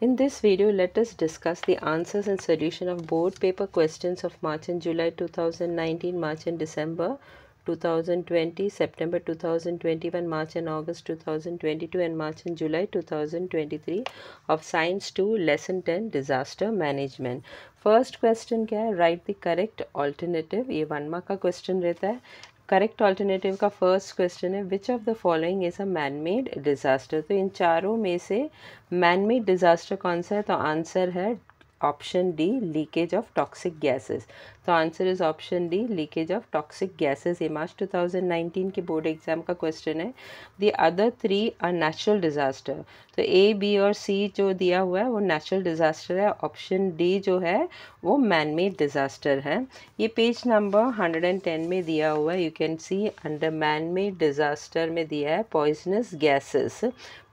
In this video, let us discuss the answers and solution of board paper questions of March and July 2019, March and December 2020, September 2021, March and August 2022, and March and July 2023 of Science 2, Lesson 10, Disaster Management. First question क्या है? Write the correct alternative. ये 1 mark का question रहता है. Correct alternative का first question है which of the following is a man made disaster. तो इन चारों में से मैन मेड डिज़ास्टर कौन सा है? तो आंसर है option D, leakage of toxic gases. तो answer is option D, leakage of toxic gases. ये मार्च 2019 के बोर्ड एग्जाम का क्वेश्चन है. The other 3 are natural disaster. तो ए, बी और सी जो दिया हुआ है वो नेचुरल डिज़ास्टर है. ऑप्शन डी जो है वो मैन मेड डिज़ास्टर है. ये पेज नंबर 110 में दिया हुआ है. You can see under man made disaster में दिया है पॉइजनस गैसेस.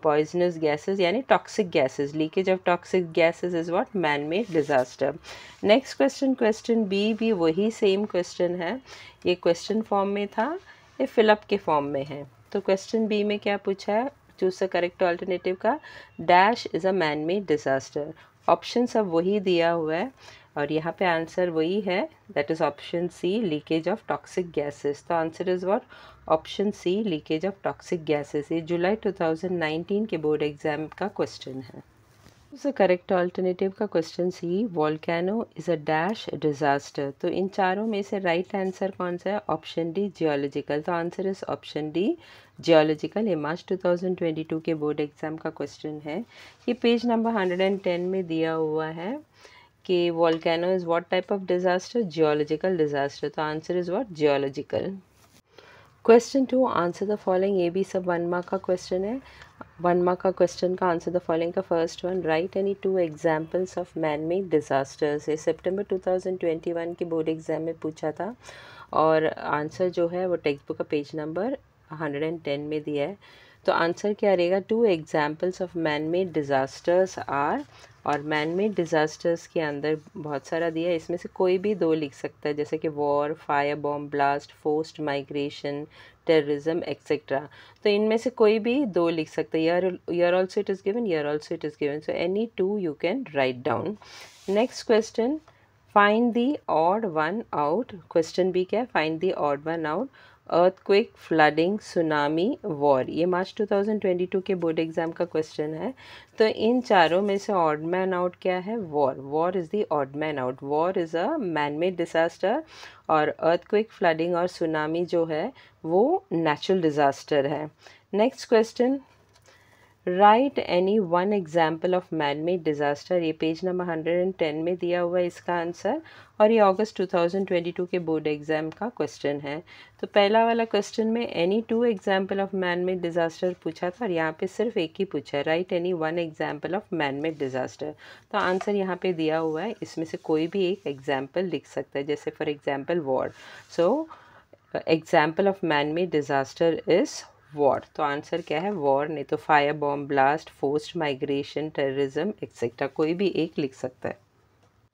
पॉइजनस गैसेस यानी toxic gases. Leakage of toxic gases is what? Man made disaster. Next question, question B भी वही सेम क्वेश्चन है. ये क्वेश्चन फॉर्म में था, ये फिलअप के फॉर्म में है. तो क्वेश्चन बी में क्या पूछा है? चूज द करेक्ट ऑल्टरनेटिव का. Dash is a man made disaster. Option सब वही दिया हुआ है और यहाँ पे आंसर वही है, that is option C, leakage of toxic gases. तो answer is what? Option C, leakage of toxic gases. ये जुलाई 2019 के बोर्ड एग्जाम का क्वेश्चन है. द करेक्ट ऑल्टरनेटिव का question C, volcano is a dash disaster. तो इन चारों में से राइट आंसर कौन सा है? Option D, geological. तो answer is option D, geological. ये मार्च 2022 के बोर्ड एग्जाम का क्वेश्चन है. ये पेज नंबर 110 में दिया हुआ है कि volcano is what type of disaster? Geological disaster. तो answer is what? Geological. Question 2, answer the following. ये भी सब 1 मार्क का क्वेश्चन है. 1 मार्क का क्वेश्चन का आंसर द फॉलोइंग का first one, right any 2 examples of man made disasters. ये सितंबर 2021 के बोर्ड एग्जाम में पूछा था और आंसर जो है वो टेक्स्ट बुक का पेज नंबर 110 में दिया है. तो आंसर क्या रहेगा? 2 examples of man made disasters are, और मैन मेड डिज़ास्टर्स के अंदर बहुत सारा दिया है, इसमें से कोई भी 2 लिख सकता है, जैसे कि war, fire bomb blast, forced migration, terrorism etcetera. तो इनमें से कोई भी 2 लिख सकता है. Here also it is given, here also it is given. So any 2 you can write down. Next question, find the odd one out. Question B क्या है? Find the odd one out. Earthquake, flooding, tsunami, war. ये March 2022 के board exam का question है. तो इन चारों में से ऑड मैन आउट क्या है? War. War is the odd man out. War is a man made disaster और अर्थक्वेक, फ्लडिंग और सुनामी जो है वो नेचुरल डिज़ास्टर है. Next question, right any 1 example of man made disaster. ये पेज नंबर 110 में दिया हुआ है इसका आंसर और ये अगस्त 2022 के बोर्ड एग्जाम का क्वेश्चन है. तो पहला वाला क्वेश्चन में any 2 example of man made disaster पूछा था और यहाँ पे सिर्फ एक ही पूछा है, right any 1 example of man made disaster. तो आंसर यहाँ पे दिया हुआ है, इसमें से कोई भी एक एग्जाम्पल लिख सकता है, जैसे for example war. So example of man made disaster is war. तो आंसर क्या है? वॉर. नहीं तो fire bomb blast, forced migration, terrorism etcetera, कोई भी एक लिख सकता है.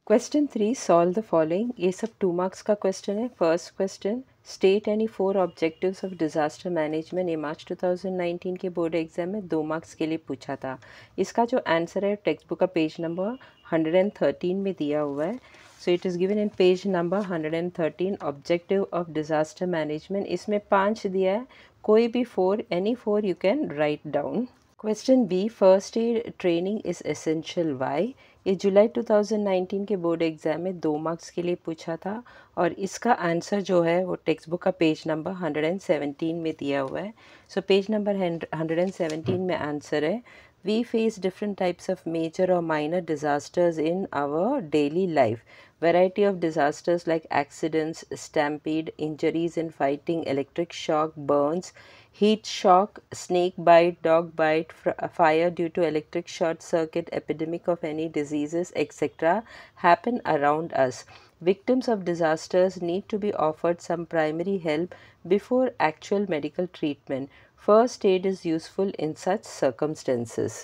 Question 3, solve the following. ये सब 2 मार्क्स का क्वेश्चन है. First question, state any 4 objectives of disaster management. ये मार्च 2019 के बोर्ड एग्जाम में 2 मार्क्स के लिए पूछा था. इसका जो आंसर है टेक्स्ट बुक का पेज नंबर 113 में दिया हुआ है. So it is given in page number 113, objective of disaster management. इसमें 5 दिया है, कोई भी 4, any 4 you can write down. Question B, first aid training is essential. Why. ये जुलाई 2019 के बोर्ड एग्जाम में 2 मार्क्स के लिए पूछा था और इसका आंसर जो है वो टेक्स्ट बुक का पेज नंबर 117 में दिया हुआ है. सो पेज नंबर 117 में आंसर है, we face different types of major or minor disasters in our daily life. Variety of disasters like accidents, stampede, injuries in fighting, electric shock, burns, heat shock, snake bite, dog bite, fire due to electric short circuit, epidemic of any diseases, etc. happen around us. Victims of disasters need to be offered some primary help before actual medical treatment. First aid is useful in such circumstances.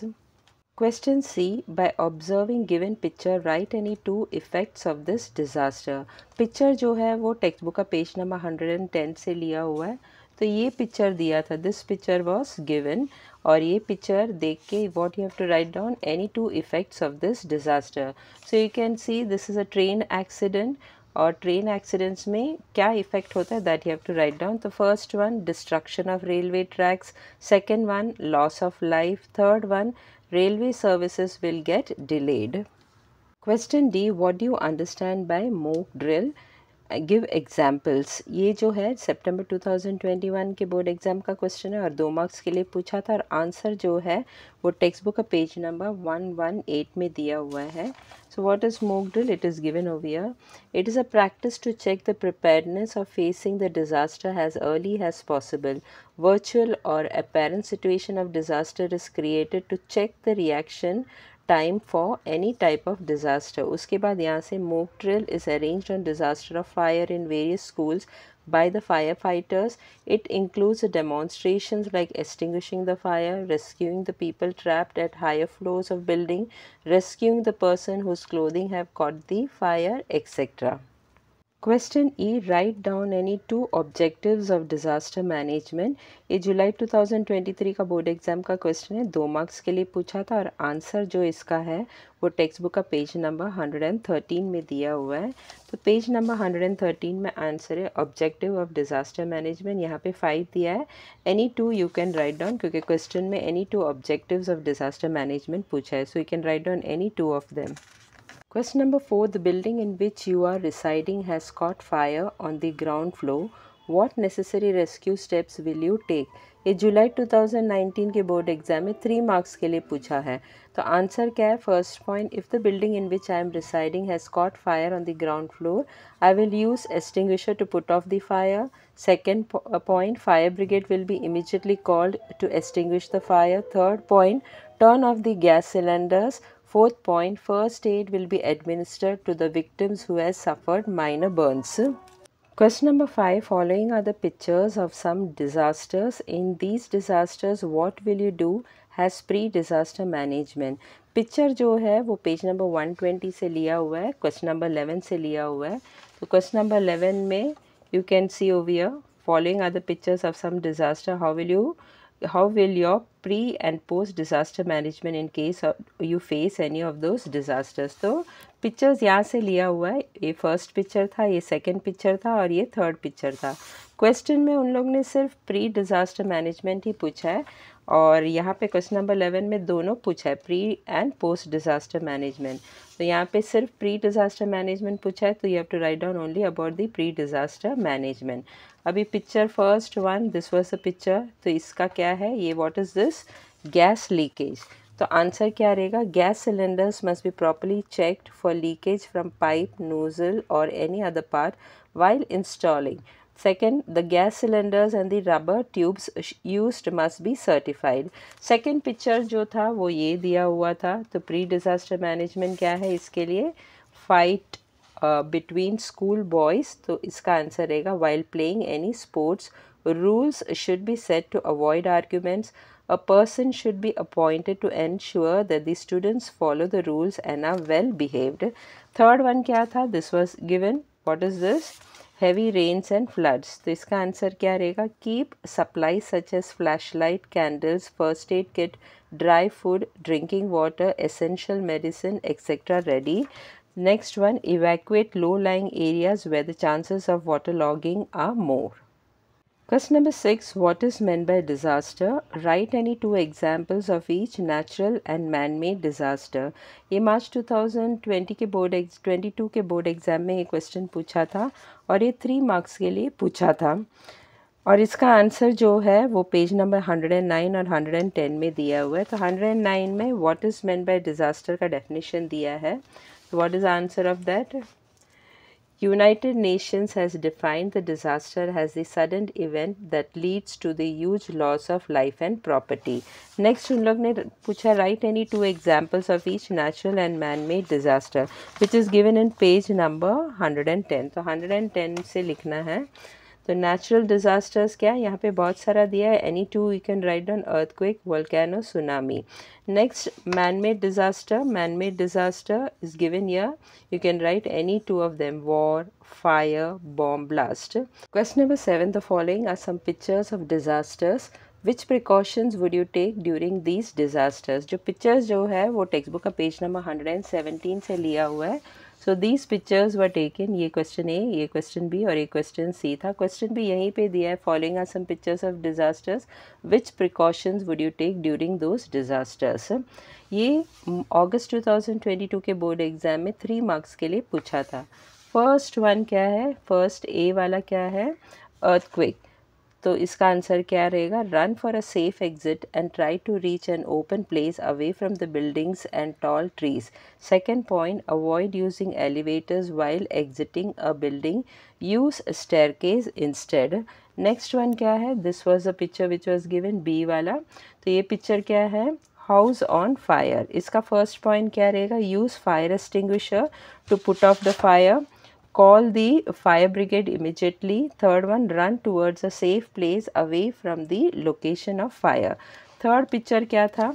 Question C, by observing given picture write any 2 effects of this disaster. Picture जो है वो text book का page number 110 से लिया हुआ है. तो ये पिक्चर दिया था, दिस पिक्चर वॉज गिवन, और ये पिक्चर देख के what you have to write down any two effects of this disaster. So you can see this is a train accident, और ट्रेन एक्सीडेंट्स में क्या इफेक्ट होता है that you have to write down. तो first one destruction of railway tracks, second one loss of life, third one railway services will get delayed. Question D, what do you understand by mock drill? Give examples. ये जो है सितंबर 2021 के board exam का question है और 2 marks के लिए पूछा था, और आंसर जो है वो टेक्स्ट बुक का पेज नंबर 118 में दिया हुआ है. So what is mock drill? It is given over here. It is a practice to check the preparedness of facing the disaster as early as possible. Virtual or apparent situation of disaster is created to check the reaction time for any type of disaster. उसके बाद यहाँ से mock drill is arranged on disaster of fire in various schools by the firefighters. It includes demonstrations like extinguishing the fire, rescuing the people trapped at higher floors of building, rescuing the person whose clothing have caught the fire, etc. Question E, write down any 2 objectives of disaster management. ये जुलाई 2023 का board exam का question है, 2 marks के लिए पूछा था, और answer जो इसका है वो टेक्स्ट बुक का पेज नंबर 113 में दिया हुआ है. तो पेज नंबर 113 में आंसर है ऑब्जेक्टिव ऑफ डिजास्टर मैनेजमेंट. यहाँ पे 5 दिया है, any 2 you can write down, क्योंकि क्वेश्चन में any 2 objectives of disaster management पूछा है, सो you can write down any 2 of them. Question number 4, the building in which you are residing has caught fire on the ground floor. What necessary rescue steps will you take? ये जुलाई 2019 के board exam में 3 marks के लिए पूछा है. तो answer क्या है? First point, if the building in which I am residing has cot fire on the ground floor, I will use extinguisher to put off the fire. Second point, fire brigade will be immediately called to extinguish the fire. Third point, turn off the gas cylinders. Fourth point, first aid will be administered to the victims who has suffered minor burns. Question number 5, following are the pictures of some disasters. In these disasters, what will you do as pre-disaster management? Picture जो है वो page number 120 से लिया हुआ है, question number 11 से लिया हुआ है. तो क्वेश्चन नंबर 11 में you can see over here, following are the pictures of some disaster. How will your pre and post disaster management in case you face any of those disasters? तो pictures यहाँ से लिया हुआ है, ये first picture था, ये second picture था, और ये थर्ड पिक्चर था. क्वेश्चन में उन लोग ने सिर्फ प्री डिज़ास्टर मैनेजमेंट ही पूछा है, और यहाँ पे क्वेश्चन नंबर 11 में दोनों पूछा है, pre and post disaster management. तो यहाँ पे सिर्फ प्री डिज़ास्टर मैनेजमेंट पूछा है, तो you have to write down only about the pre disaster management. अभी picture first one, this was a picture, तो इसका क्या है, ये what is this, gas leakage. तो आंसर क्या रहेगा, gas cylinders must be properly checked for leakage from pipe, nozzle और any other part while installing. Second, the gas cylinders and the rubber tubes used must be certified. Second picture जो था वो ये दिया हुआ था. तो प्री डिज़ास्टर मैनेजमेंट क्या है इसके लिए, फाइट बिटवीन स्कूल बॉयज़. तो इसका आंसर रहेगा while playing any sports, rules should be set to avoid arguments. A person should be appointed to ensure that the students follow the rules and are well behaved. Third one क्या था, this was given, what is this, heavy rains and floods. तो इसका answer क्या रहेगा, keep supplies such as flashlight, candles, first aid kit, dry food, drinking water, essential medicine, etc. ready. Next one, evacuate low-lying areas where the chances of waterlogging are more. Question number 6, what is meant by disaster? Write any 2 examples of each natural and man-made disaster. ये मार्च 2020 के board 22 के board exam में ये question पूछा था, और ये 3 marks के लिए पूछा था, और इसका आंसर जो है वो पेज नंबर 109 और 110 में दिया हुआ है. तो 109 में what is meant by disaster का डेफिनेशन दिया है. So what is the answer of that? United Nations has defined the disaster as the sudden event that leads to the huge loss of life and property. Next उन लोग ने पूछा write any 2 examples of each natural and man-made disaster, which is given in page number 110. तो 110 से लिखना है. तो natural disasters क्या है, यहाँ पे बहुत सारा दिया है, any two you can write down, earthquake, volcano, tsunami. Next man-made disaster is given here, you can write any two of them, war, fire, bomb blast. Question number 7, the following are some pictures of disasters. Which precautions would you take during these disasters? जो pictures जो है वो text book का page number 117 से लिया हुआ है. So these pictures were taken, ये क्वेश्चन ए, ये क्वेश्चन बी और ये क्वेश्चन सी था. क्वेश्चन भी यहीं पे दिया है, following are some pictures of disasters, which precautions would you take during those disasters. ये अगस्त 2022 के बोर्ड एग्जाम में 3 मार्क्स के लिए पूछा था. फर्स्ट वन क्या है, फर्स्ट ए वाला क्या है, अर्थक्वेक. तो इसका आंसर क्या रहेगा, run for a safe exit and try to reach an open place away from the buildings and tall trees. Second point, avoid using elevators while exiting a building, use staircase instead. Next one क्या है, this was the picture which was given, B वाला. तो ये picture क्या है, house on fire. इसका first point क्या रहेगा, use fire extinguisher to put off the fire, call the fire brigade immediately. Third one, run towards a safe place away from the location of fire. Third picture क्या था,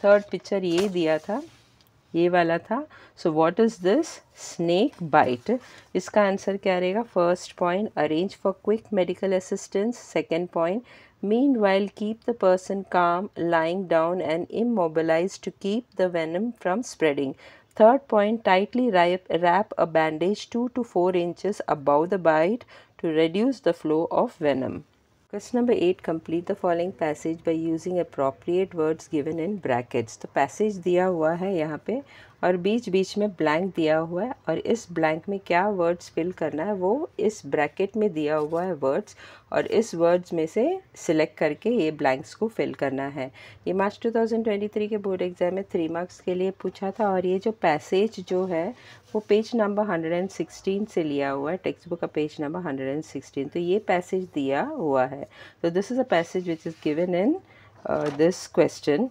third picture ये दिया था, ये वाला था. So what is this, snake bite. इसका answer क्या रहेगा, first point, arrange for quick medical assistance. Second point, meanwhile keep the person calm lying down and immobilized to keep the venom from spreading. Third point, tightly wrap a bandage 2 to 4 inches above the bite to reduce the flow of venom. Question number 8, complete the following passage by using appropriate words given in brackets. तो passage दिया हुआ है यहाँ पे और बीच बीच में blank दिया हुआ है और इस ब्लैंक में क्या वर्ड्स फिल करना है वो इस ब्रैकेट में दिया हुआ है वर्ड्स और इस वर्ड्स में से सिलेक्ट करके ये ब्लैंक्स को फिल करना है. ये मार्च 2023 के बोर्ड एग्जाम में 3 मार्क्स के लिए पूछा था और ये जो पैसेज जो है वो पेज नंबर 116 से लिया हुआ है, टेक्स्ट बुक का पेज नंबर 116. तो ये पैसेज दिया हुआ है. तो this is a passage which is given in this question.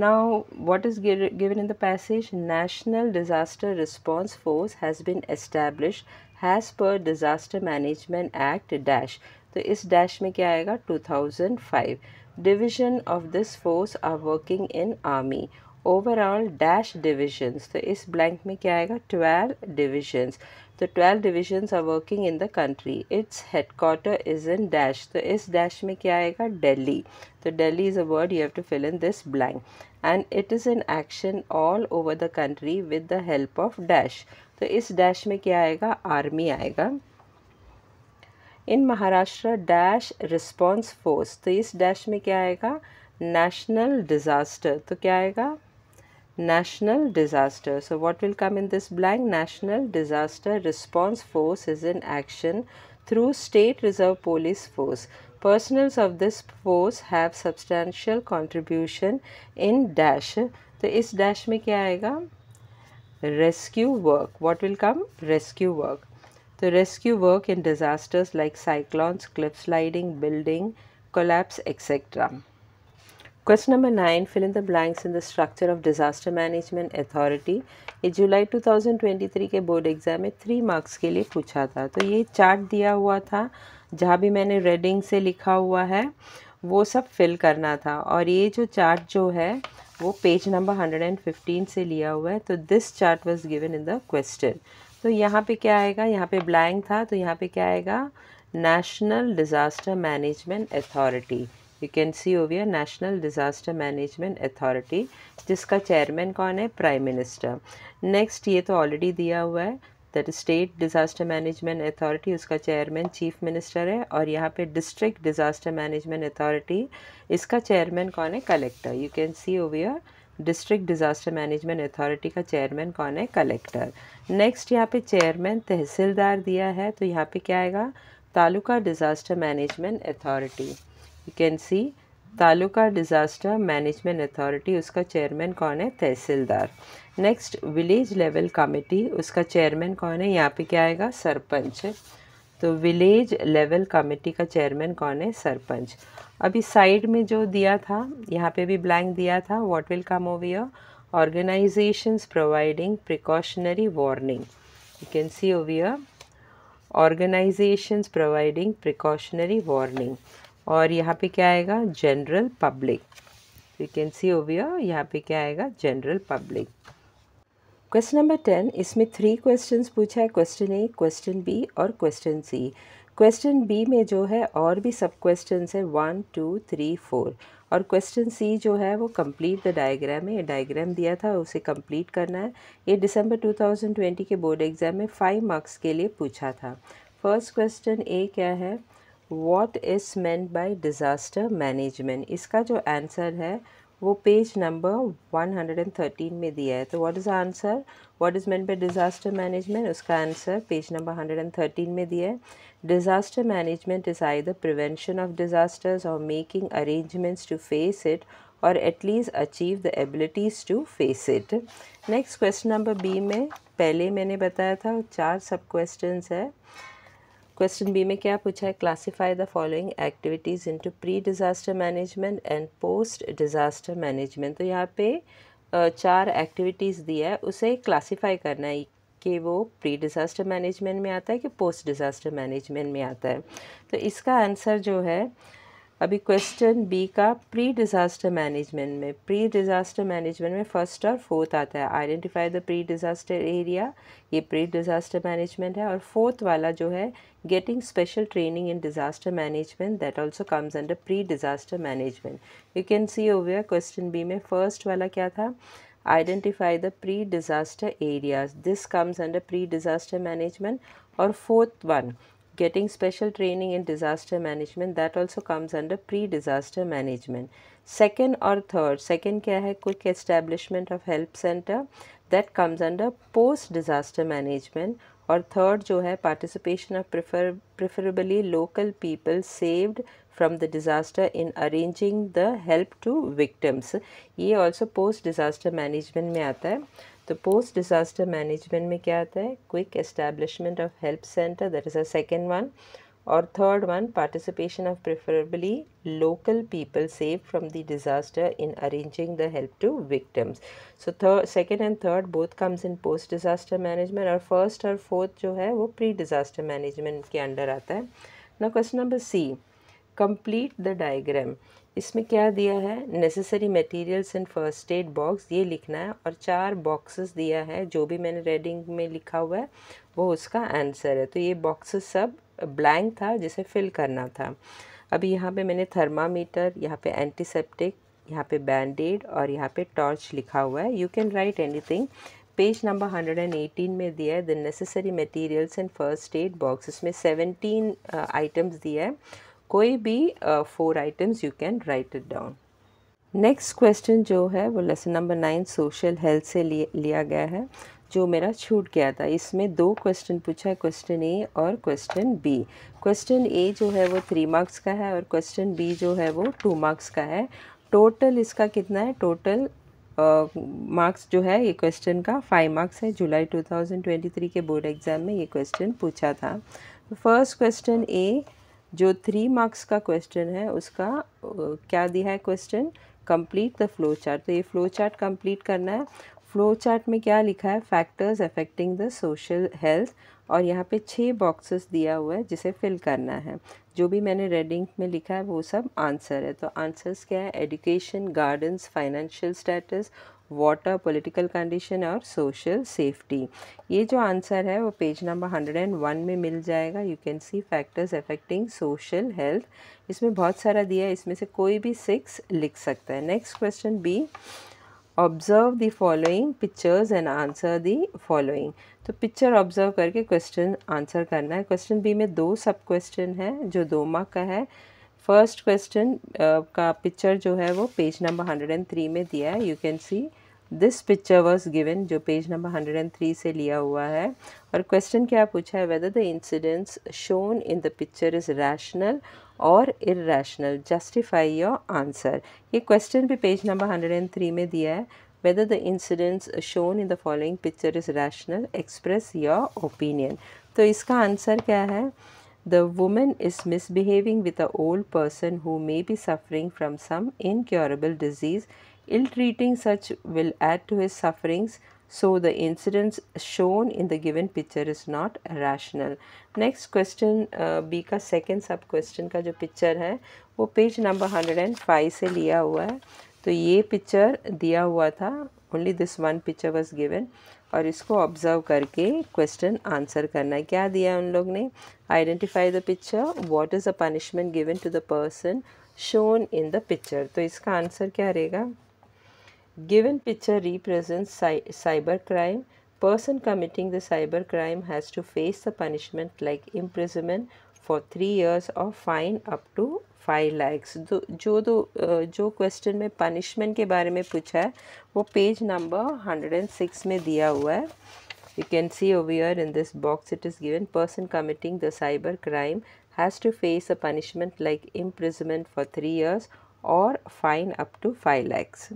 Now, what is given in the passage? National Disaster Response Force has been established as per Disaster Management Act dash. तो इस dash में क्या आएगा, 2005. Division of this force are working in army. Overall dash divisions. तो इस blank में क्या आएगा, 12 divisions. तो 12 divisions are working in the country. Its headquarter is in dash. तो इस dash में क्या आएगा, Delhi. तो Delhi is a word, you have to fill in this blank. And it is in action all over the country with the help of dash. तो इस dash में क्या आएगा, army आएगा. In Maharashtra dash response force. तो इस dash में क्या आएगा, national disaster. तो क्या आएगा, national disaster. So what will come in this blank, national disaster response force is in action through state reserve police force. Personals of this force have substantial contribution in dash. तो इस dash में क्या आएगा, rescue work. What will come, rescue work. तो rescue work in disasters like cyclones, cliff sliding, building collapse, etc. Question number 9, fill in the blanks in the structure of Disaster Management Authority. ये जुलाई 2023 के board exam में 3 marks के लिए पूछा था. तो ये चार्ट दिया हुआ था, जहाँ भी मैंने रेडिंग से लिखा हुआ है वो सब फिल करना था और ये जो चार्ट जो है वो पेज नंबर 115 से लिया हुआ है. तो this chart was given in the question. तो यहाँ पे क्या आएगा, यहाँ पे ब्लैंक था तो यहाँ पे क्या आएगा, national disaster management authority. You can see over here, national disaster management authority, जिसका चेयरमैन कौन है, प्राइम मिनिस्टर. नेक्स्ट ये तो ऑलरेडी दिया हुआ है, that state disaster management authority, उसका चेयरमैन चीफ मिनिस्टर है. और यहाँ पे डिस्ट्रिक्ट डिज़ास्टर मैनेजमेंट अथॉरिटी, इसका चेयरमैन कौन है, collector. You can see over here, district disaster management authority का चेयरमैन कौन है, कलेक्टर. नेक्स्ट यहाँ पे चेयरमैन तहसीलदार दिया है, तो यहाँ पे क्या आएगा, taluka disaster management authority. You can C taluka disaster management authority, उसका चेयरमैन कौन है, तहसीलदार. नेक्स्ट विलेज लेवल कमेटी, उसका चेयरमैन कौन है, यहाँ पे क्या आएगा, सरपंच. तो विलेज लेवल कमेटी का चेयरमैन कौन है, सरपंच. अभी साइड में जो दिया था यहाँ पे भी ब्लैंक दिया था, what will come over here, organisations providing precautionary warning. You can see over here, organisations providing precautionary warning, और यहाँ पे क्या आएगा, general public. You can see over here, यहाँ पे क्या आएगा, जनरल पब्लिक। क्वेश्चन नंबर 10, इसमें 3 क्वेश्चंस पूछा है, क्वेश्चन ए, क्वेश्चन बी और क्वेश्चन सी। क्वेश्चन बी में जो है और भी सब क्वेश्चंस है 1 2 3 4, और क्वेश्चन सी जो है वो कंप्लीट द डायग्राम है। ये डायग्राम दिया था, उसे कंप्लीट करना है। ये दिसंबर 2020 के बोर्ड एग्जाम में 5 मार्क्स के लिए पूछा था। फर्स्ट क्वेश्चन ए क्या है, what is meant by disaster management. इसका जो आंसर है वो पेज नंबर 113 में दिया है। तो what is the answer, what is meant by disaster management, उसका आंसर पेज नंबर 113 में दिया है। Disaster management is either prevention of disasters और making arrangements to face it, और at least achieve the abilities to face it. Next question number B में पहले मैंने बताया था 4 सब क्वेश्चंस है। क्वेश्चन बी में क्या पूछा है, classify the following activities into pre disaster management and post disaster management. तो यहाँ पे 4 एक्टिविटीज़ दिया है, उसे क्लासीफाई करना है कि वो प्री डिज़ास्टर मैनेजमेंट में आता है कि पोस्ट डिज़ास्टर मैनेजमेंट में आता है। तो इसका आंसर जो है अभी क्वेश्चन बी का प्री डिज़ास्टर मैनेजमेंट में, प्री डिज़ास्टर मैनेजमेंट में फर्स्ट और फोर्थ आता है। Identify the pre disaster area, ये प्री डिज़ास्टर मैनेजमेंट है। और फोर्थ वाला जो है getting special training in disaster management, that also comes under pre disaster management. You can see over question B में फर्स्ट वाला क्या था, identify the pre disaster areas, this comes under pre disaster management. और fourth one getting special training in disaster management, that also comes under pre-disaster management. Second और third, second क्या है, quick establishment of help center, that comes under post-disaster management. और third जो है participation of preferably local people saved from the disaster in arranging the help to victims, ये also post-disaster management में आता है। तो पोस्ट डिज़ास्टर मैनेजमेंट में क्या आता है, quick establishment of help center, that is a second one. और third one, participation of preferably local people save from the disaster in arranging the help to victims. So third, second and third both comes in post disaster management, और first और fourth जो है वो pre disaster management के under आता है। Now question number C, complete the diagram. इसमें क्या दिया है, necessary materials in first aid box, ये लिखना है। और 4 बॉक्सेस दिया है, जो भी मैंने रेडिंग में लिखा हुआ है वो उसका आंसर है। तो ये बॉक्सेस सब ब्लैंक था जिसे फिल करना था। अभी यहाँ पे मैंने थर्मामीटर, यहाँ पे एंटीसेप्टिक, यहाँ पे बैंडेड और यहाँ पे टॉर्च लिखा हुआ है। You can right anything. Page number 118 में दिया है the necessary materials in first aid box, इसमें 17 आइटम्स दिया है, कोई भी 4 items you can right it down. Next question जो है वो लेसन नंबर 9 सोशल हेल्थ से लिया गया है, जो मेरा छूट गया था। इसमें 2 क्वेश्चन पूछा है, क्वेश्चन ए और क्वेश्चन बी। क्वेश्चन ए जो है वो 3 मार्क्स का है और क्वेश्चन बी जो है वो 2 मार्क्स का है। टोटल इसका कितना है, टोटल मार्क्स जो है ये क्वेश्चन का 5 मार्क्स है। जुलाई 2023 के बोर्ड एग्ज़ाम में ये क्वेश्चन पूछा था। फर्स्ट क्वेश्चन ए जो 3 मार्क्स का क्वेश्चन है उसका क्या दिया है question, complete the flow chart. तो ये फ्लो चार्ट कंप्लीट करना है। फ्लो चार्ट में क्या लिखा है, factors affecting the social health, और यहाँ पे 6 बॉक्सेस दिया हुआ है जिसे फिल करना है। जो भी मैंने रेडिंग में लिखा है वो सब आंसर है। तो आंसर्स क्या है, education, gardens, financial status, water, political condition और सोशल सेफ्टी। ये जो आंसर है वो पेज नंबर 101 में मिल जाएगा। You can C factors affecting social health, इसमें बहुत सारा दिया है, इसमें से कोई भी 6 लिख सकता है। Next question B, observe the following pictures and answer the following. तो पिक्चर ऑब्जर्व करके क्वेश्चन आंसर करना है। क्वेश्चन बी में 2 सब क्वेश्चन है जो 2 मार्क का है। फर्स्ट क्वेश्चन का पिक्चर जो है वो पेज नंबर 103 में दिया है। You can see this picture was given, जो पेज नंबर 103 से लिया हुआ है। और क्वेश्चन क्या पूछा है, whether the incidents shown in the picture is rational और इर्रैशनल, जस्टिफाई योर आंसर। ये क्वेश्चन भी पेज नंबर 103 में दिया है। Whether the incidents shown in the following picture is rational, express your opinion. तो इसका आंसर क्या है, the woman is misbehaving with an old person who may be suffering from some incurable disease. Ill treating such will add to his sufferings, So the incidence shown in the given picture is not rational. Next question, B का second सब question का जो picture है वो page number 105 से लिया हुआ है. तो ये पिक्चर दिया हुआ था, only this one picture was given, और इसको ऑब्जर्व करके क्वेश्चन आंसर करना है. क्या दिया उन लोग ने? Identify the picture, what is the punishment given to the person shown in the picture. तो इसका आंसर क्या रहेगा? Given picture represents cyber crime. Person committing the cyber crime has to face the punishment like imprisonment for 3 years or fine up to 5 lakhs. जो question में punishment के बारे में पूछा है वो पेज नंबर 106 में दिया हुआ है. You can see over here in this box it is given, person committing the cyber crime has to face a punishment like imprisonment for 3 years or fine up to 5 lakhs.